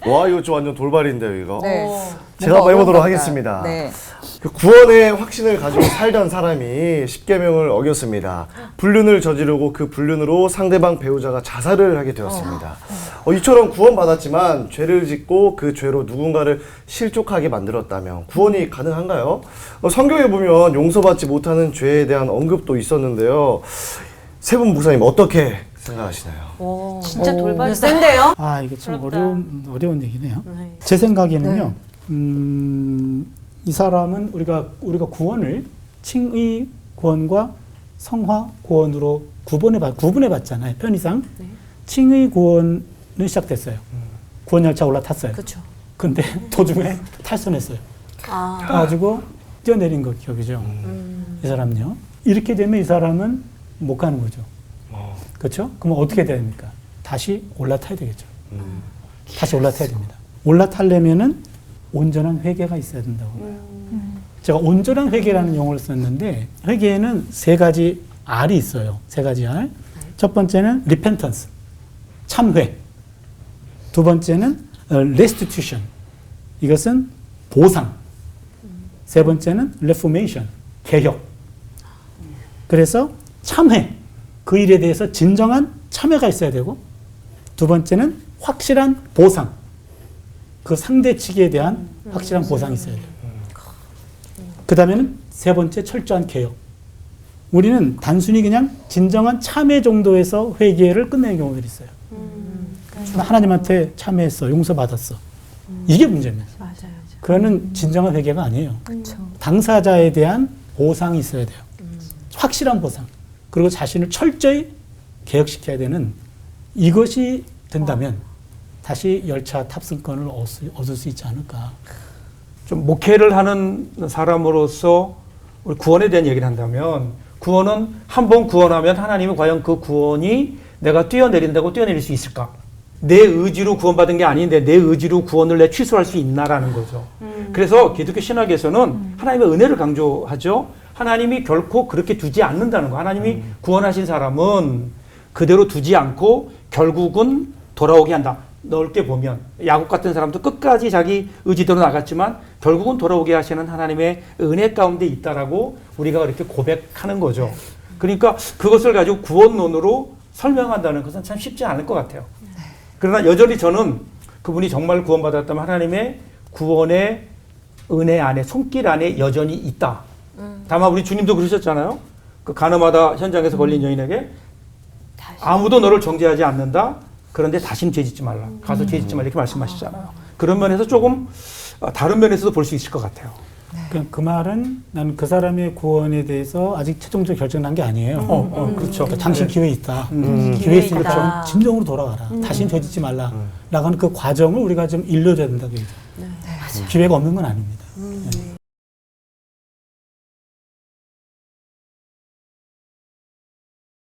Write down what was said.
와, 이거 좀 완전 돌발인데요, 이거. 네. 제가 한번 해보도록 어려운 하겠습니다. 네. 그 구원의 확신을 가지고 살던 사람이 십계명을 어겼습니다. 불륜을 저지르고 그 불륜으로 상대방 배우자가 자살을 하게 되었습니다. 이처럼 구원받았지만 죄를 짓고 그 죄로 누군가를 실족하게 만들었다면 구원이 가능한가요? 성경에 보면 용서받지 못하는 죄에 대한 언급도 있었는데요. 세 분 목사님 어떻게 생각하시나요? 진짜 돌발 센데요? 아, 이게 참 부럽다. 어려운 얘기네요. 네. 제 생각에는요, 이 사람은 우리가 구원을 칭의 구원과 성화 구원으로 구분해 봤잖아요. 편의상. 네. 칭의 구원은 시작됐어요. 구원 열차 올라탔어요. 그렇죠. 근데 도중에 탈선했어요. 아. 가지고 뛰어내린 격이죠. 이 사람요. 이렇게 되면 이 사람은 못 가는 거죠. 그렇죠? 그럼 어떻게 됩니까? 다시 올라타야 되겠죠. 다시 올라타야 됩니다. 올라타려면은 온전한 회개가 있어야 된다고. 제가 온전한 회개라는 용어를 썼는데 회개에는 세 가지 R이 있어요. 세 가지 R. 첫 번째는 repentance, 참회. 두 번째는 restitution, 이것은 보상. 세 번째는 reformation, 개혁. 그래서 참회, 그 일에 대해서 진정한 참회가 있어야 되고, 두 번째는 확실한 보상, 그 상대 측에 대한 확실한 보상이 있어야 돼요. 그 다음에는 세 번째 철저한 개혁. 우리는 단순히 그냥 진정한 참회 정도에서 회개를 끝내는 경우들이 있어요. 하나님한테 참회했어, 용서받았어. 이게 문제입니다. 맞아요. 그거는 진정한 회개가 아니에요. 그렇죠. 당사자에 대한 보상이 있어야 돼요. 확실한 보상. 그리고 자신을 철저히 개혁시켜야 되는, 이것이 된다면 다시 열차 탑승권을 얻을 수 있지 않을까. 좀 목회를 하는 사람으로서 우리 구원에 대한 얘기를 한다면, 구원은 한 번 구원하면 하나님이 과연 그 구원이 내가 뛰어내린다고 뛰어내릴 수 있을까? 내 의지로 구원받은 게 아닌데 내 의지로 구원을 내 취소할 수 있나라는 거죠. 그래서 기독교 신학에서는 하나님의 은혜를 강조하죠. 하나님이 결코 그렇게 두지 않는다는 거. 하나님이 구원하신 사람은 그대로 두지 않고 결국은 돌아오게 한다. 넓게 보면 야곱 같은 사람도 끝까지 자기 의지대로 나갔지만 결국은 돌아오게 하시는 하나님의 은혜 가운데 있다라고 우리가 이렇게 고백하는 거죠. 그러니까 그것을 가지고 구원론으로 설명한다는 것은 참 쉽지 않을 것 같아요. 그러나 여전히 저는 그분이 정말 구원받았다면 하나님의 구원의 은혜 안에, 손길 안에 여전히 있다. 다만 우리 주님도 그러셨잖아요. 그 가늠하다 현장에서 걸린 여인에게 아무도 너를 정죄하지 않는다. 그런데 다시는 죄짓지 말라. 가서 죄짓지 말라. 이렇게 말씀하시잖아요. 그런 면에서 조금 다른 면에서도 볼 수 있을 것 같아요. 그 말은 나는 그 사람의 구원에 대해서 아직 최종적 결정난 게 아니에요. 그렇죠. 그러니까 당신 기회 있다. 기회 기회 있으니까 있다. 좀 진정으로 돌아가라. 다시는 죄짓지 말라. 라고 하는 그 과정을 우리가 좀 일러줘야 된다고 얘기죠. 기회가 없는 건 아닙니다.